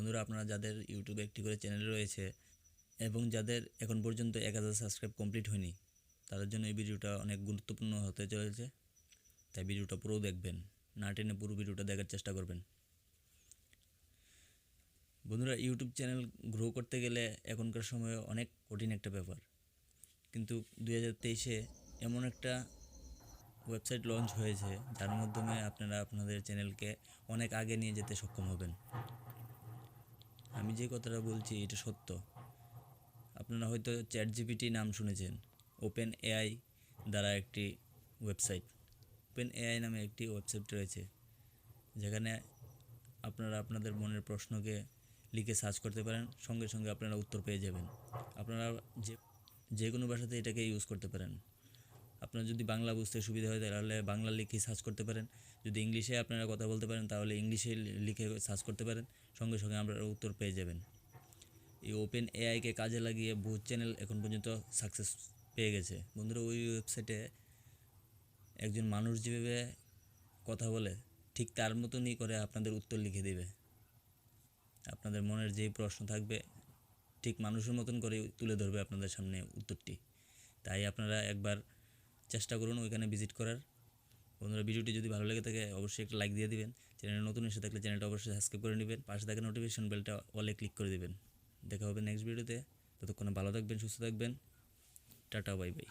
বন্ধুরা, আপনারা যাদের ইউটিউবে একটি করে চ্যানেল রয়েছে এবং যাদের এখন পর্যন্ত 1000 সাবস্ক্রাইব কমপ্লিট হয়নি, তাদের জন্য এই ভিডিওটা অনেক গুরুত্বপূর্ণ হতে চলেছে। তাই ভিডিওটা পুরো দেখবেন, না টেনে পুরো ভিডিওটা দেখার চেষ্টা করবেন। বন্ধুরা, ইউটিউব চ্যানেল গ্রো করতে গেলে এখনকার সময়ে অনেক কঠিন একটা ব্যাপার, কিন্তু 2023-এ এমন একটা ওয়েবসাইট লঞ্চ হয়েছে যার মাধ্যমে আপনারা আপনাদের চ্যানেলকে অনেক আগে নিয়ে যেতে সক্ষম হবেন। আমি যে কথাটা বলছি এটা সত্য। আপনারা হয়তো ChatGPT নাম শুনেছেন। OpenAI দ্বারা একটি ওয়েবসাইট, OpenAI নামে একটি ওয়েবসাইট রয়েছে, যেখানে আপনারা আপনাদের মনের প্রশ্নকে লিখে সার্চ করতে পারেন, সঙ্গে সঙ্গে আপনারা উত্তর পেয়ে যাবেন। আপনারা যে কোনো ভাষাতে এটাকে ইউজ করতে পারেন। আপনার যদি বাংলা বুঝতে সুবিধা হয় তাহলে বাংলা লিখে সার্চ করতে পারেন। যদি ইংলিশে আপনারা কথা বলতে পারেন তাহলে ইংলিশে লিখে সার্চ করতে পারেন, সঙ্গে সঙ্গে আপনারা উত্তর পেয়ে যাবেন। এই OpenAI-কে কাজে লাগিয়ে বহুত চ্যানেল এখন পর্যন্ত সাকসেস পেয়ে গেছে। বন্ধুরা, ওই ওয়েবসাইটে একজন মানুষ যেভাবে কথা বলে ঠিক তার মতনই করে আপনাদের উত্তর লিখে দেবে। আপনাদের মনের যেই প্রশ্ন থাকবে ঠিক মানুষের মতন করে তুলে ধরবে আপনাদের সামনে উত্তরটি। তাই আপনারা একবার চেষ্টা করুন ওইখানে ভিজিট করার। বন্ধুরা, ভিডিওটি যদি ভালো লেগে থাকে অবশ্যই একটা লাইক দিয়ে দিবেন। চ্যানেলে নতুন এসে থাকলে চ্যানেলটা অবশ্যই সাবস্ক্রাইব করে নেবেন। পাশে থাকা নোটিফিকেশন বেলটা অলে ক্লিক করে দেবেন। দেখা হবে নেক্সট ভিডিওতে। ততক্ষণে ভালো থাকবেন, সুস্থ থাকবেন। Tata, bye bye.